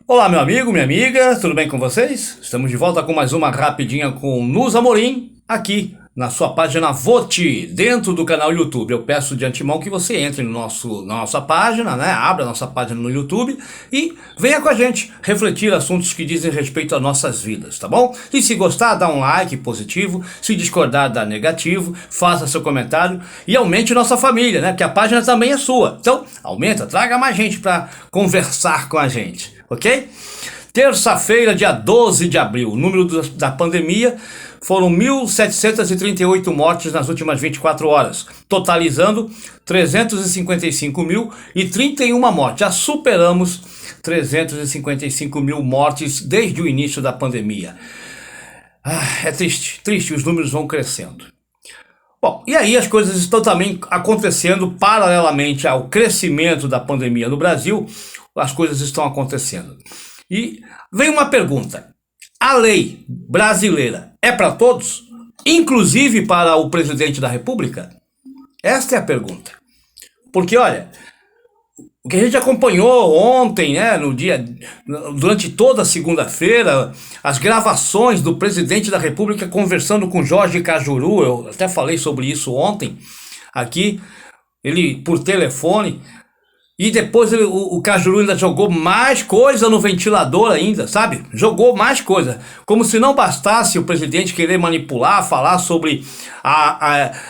Olá, meu amigo, minha amiga, tudo bem com vocês? Estamos de volta com mais uma rapidinha com Nus Amorim, aqui na sua página Vote, dentro do canal YouTube. Eu peço de antemão que você entre no na nossa página, né? Abra a nossa página no YouTube e venha com a gente refletir assuntos que dizem respeito às nossas vidas, tá bom? E se gostar, dá um like positivo, se discordar, dá negativo, faça seu comentário e aumente nossa família, né? Porque a página também é sua. Então, aumenta, traga mais gente para conversar com a gente, ok? Terça-feira, dia 12 de abril, o número da pandemia foram 1.738 mortes nas últimas 24 horas, totalizando 355.031 mortes. Já superamos 355 mil mortes desde o início da pandemia. É triste, triste, os números vão crescendo. Bom, e aí as coisas estão também acontecendo paralelamente ao crescimento da pandemia no Brasil, as coisas estão acontecendo. E vem uma pergunta: a lei brasileira é para todos, inclusive para o presidente da República? Esta é a pergunta. Porque, olha, o que a gente acompanhou ontem, né, durante toda a segunda-feira, as gravações do presidente da República conversando com Jorge Cajuru, eu até falei sobre isso ontem, aqui, ele por telefone. E depois o Cajuru ainda jogou mais coisa no ventilador ainda, sabe? Jogou mais coisa. Como se não bastasse o presidente querer manipular, falar sobre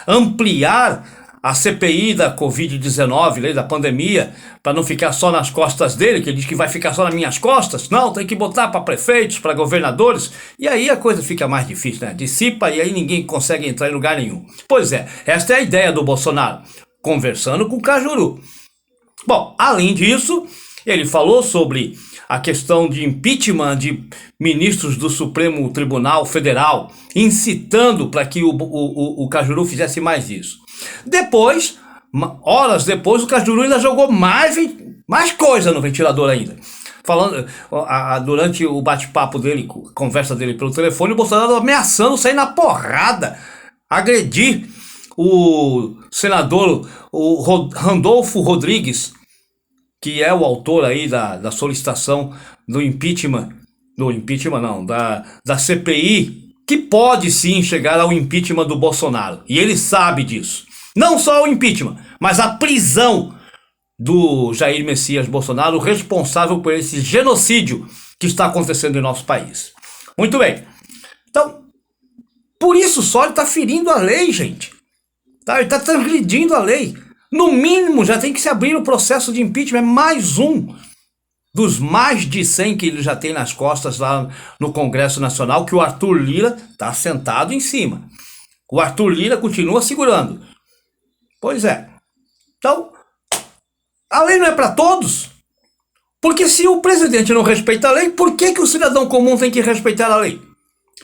ampliar a CPI da Covid-19, lei da pandemia, para não ficar só nas costas dele, que ele diz que vai ficar só nas minhas costas. Não, tem que botar para prefeitos, para governadores. E aí a coisa fica mais difícil, né? Dissipa e aí ninguém consegue entrar em lugar nenhum. Pois é, esta é a ideia do Bolsonaro, conversando com o Cajuru. Bom, além disso, ele falou sobre a questão de impeachment de ministros do Supremo Tribunal Federal, incitando para que o Cajuru fizesse mais isso. Depois, horas depois, o Cajuru ainda jogou mais coisa no ventilador ainda. Falando, durante o bate-papo dele, a conversa dele pelo telefone, o Bolsonaro ameaçando sair na porrada, agredir o senador Randolfo Rodrigues, que é o autor aí da solicitação do impeachment, da CPI, que pode sim chegar ao impeachment do Bolsonaro. E ele sabe disso. Não só o impeachment, mas a prisão do Jair Messias Bolsonaro, responsável por esse genocídio que está acontecendo em nosso país. Muito bem. Então, por isso só ele está ferindo a lei, gente. Ele está transgredindo a lei. No mínimo, já tem que se abrir o processo de impeachment. É mais um dos mais de 100 que ele já tem nas costas lá no Congresso Nacional, que o Arthur Lira está sentado em cima. O Arthur Lira continua segurando. Pois é. Então, a lei não é para todos? Porque se o presidente não respeita a lei, por que o cidadão comum tem que respeitar a lei?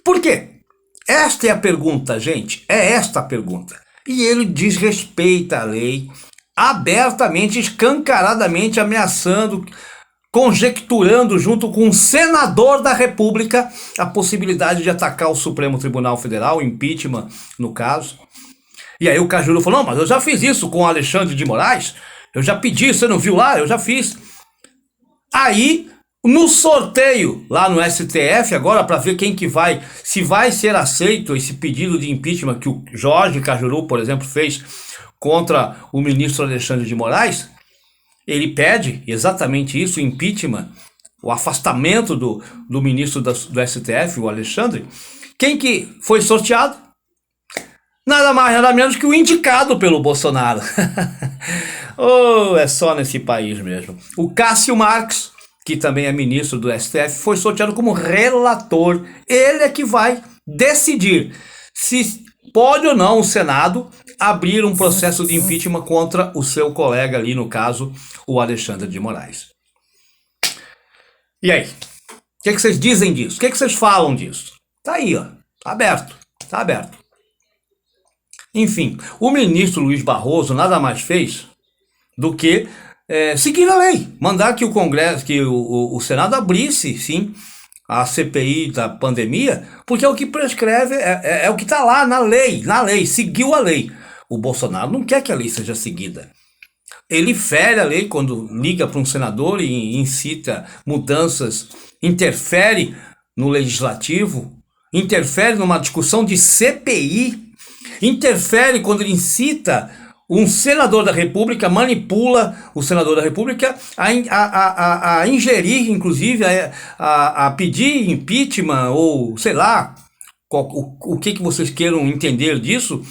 Por quê? Esta é a pergunta, gente. É esta a pergunta. E ele desrespeita a lei, abertamente, escancaradamente ameaçando, conjecturando junto com um senador da República a possibilidade de atacar o Supremo Tribunal Federal, impeachment no caso. E aí o Cajuru falou: não, mas eu já fiz isso com o Alexandre de Moraes, eu já pedi, você não viu lá? Eu já fiz. Aí, no sorteio lá no STF, agora para ver quem que vai, se vai ser aceito esse pedido de impeachment que o Jorge Cajuru, por exemplo, fez contra o ministro Alexandre de Moraes, ele pede exatamente isso, o impeachment, o afastamento do ministro do STF, o Alexandre. Quem que foi sorteado? Nada mais, nada menos que o indicado pelo Bolsonaro. Oh, é só nesse país mesmo. O Cássio Marques, que também é ministro do STF, foi sorteado como relator. Ele é que vai decidir se pode ou não o Senado abrir um processo de impeachment contra o seu colega ali, no caso, o Alexandre de Moraes. E aí? O que vocês dizem disso? O que vocês falam disso? Tá aí, ó. Tá aberto. Tá aberto. Enfim, o ministro Luiz Barroso nada mais fez do que seguir a lei, mandar que o Congresso, que o Senado abrisse, sim, a CPI da pandemia, porque é o que prescreve, é o que está lá na lei, seguiu a lei. O Bolsonaro não quer que a lei seja seguida. ele fere a lei quando liga para um senador e incita mudanças, interfere no legislativo, interfere numa discussão de CPI, interfere quando ele incita um senador da República, manipula o senador da República a ingerir, inclusive, a pedir impeachment, ou sei lá, o que vocês queiram entender disso,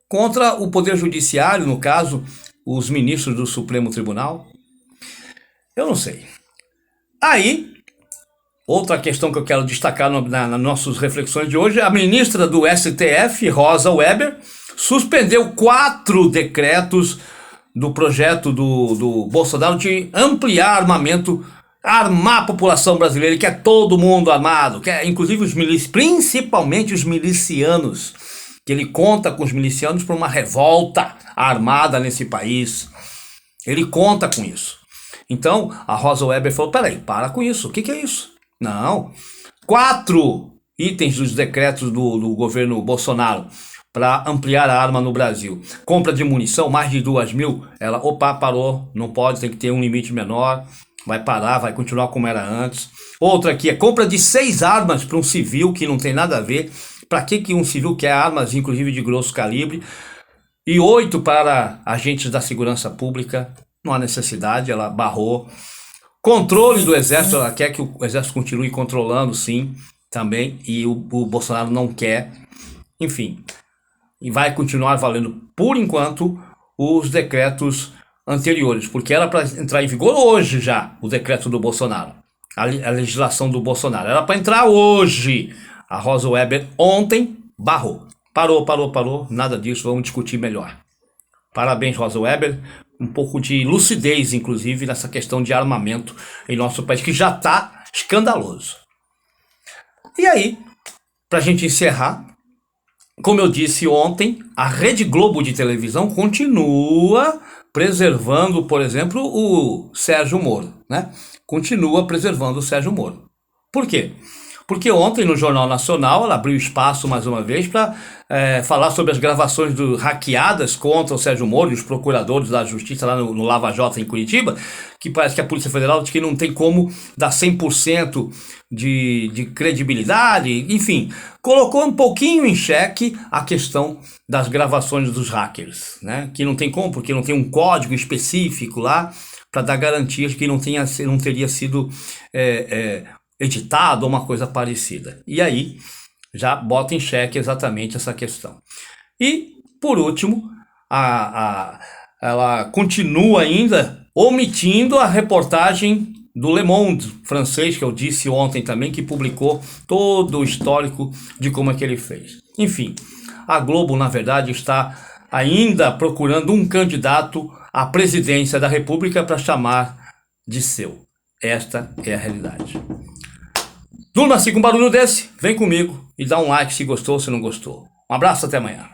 contra o Poder Judiciário, no caso, os ministros do Supremo Tribunal. Eu não sei. Aí, outra questão que eu quero destacar nas nossas reflexões de hoje, a ministra do STF, Rosa Weber, suspendeu 4 decretos do projeto do Bolsonaro de ampliar armamento, armar a população brasileira. Ele quer todo mundo armado, quer inclusive principalmente os milicianos, que ele conta com os milicianos para uma revolta armada nesse país. Ele conta com isso. Então, a Rosa Weber falou, peraí, para com isso, o que é isso? Não, 4 itens dos decretos do governo Bolsonaro para ampliar a arma no Brasil. Compra de munição, mais de 2.000, ela, parou, não pode, tem que ter um limite menor, vai parar, vai continuar como era antes. Outra aqui é compra de 6 armas para um civil, que não tem nada a ver. Para que um civil quer armas, inclusive de grosso calibre? E 8 para agentes da segurança pública, não há necessidade, ela barrou. Controle do Exército, ela quer que o Exército continue controlando, sim, também, e o Bolsonaro não quer. Enfim, e vai continuar valendo, por enquanto, os decretos anteriores, porque era para entrar em vigor hoje já, o decreto do Bolsonaro, a legislação do Bolsonaro, era para entrar hoje. A Rosa Weber ontem barrou. Parou, nada disso, vamos discutir melhor. Parabéns, Rosa Weber, um pouco de lucidez, inclusive, nessa questão de armamento em nosso país, que já está escandaloso. E aí, para a gente encerrar, como eu disse ontem, a Rede Globo de televisão continua preservando, por exemplo, o Sérgio Moro, né? Continua preservando o Sérgio Moro. Por quê? Porque ontem no Jornal Nacional ela abriu espaço mais uma vez para falar sobre as gravações hackeadas contra o Sérgio Moro e os procuradores da Justiça lá no Lava Jato em Curitiba, que parece que a Polícia Federal diz que não tem como dar 100% de credibilidade, enfim, colocou um pouquinho em xeque a questão das gravações dos hackers, né? Que não tem como, porque não tem um código específico lá para dar garantias que não teria sido editado ou uma coisa parecida. E aí já bota em xeque exatamente essa questão. E, por último, ela continua ainda omitindo a reportagem do Le Monde francês, que eu disse ontem também, que publicou todo o histórico de como é que ele fez. Enfim, a Globo, na verdade, está ainda procurando um candidato à presidência da República para chamar de seu. Esta é a realidade. Durma-se com um barulho desse, vem comigo e dá um like se gostou, se não gostou. Um abraço, até amanhã.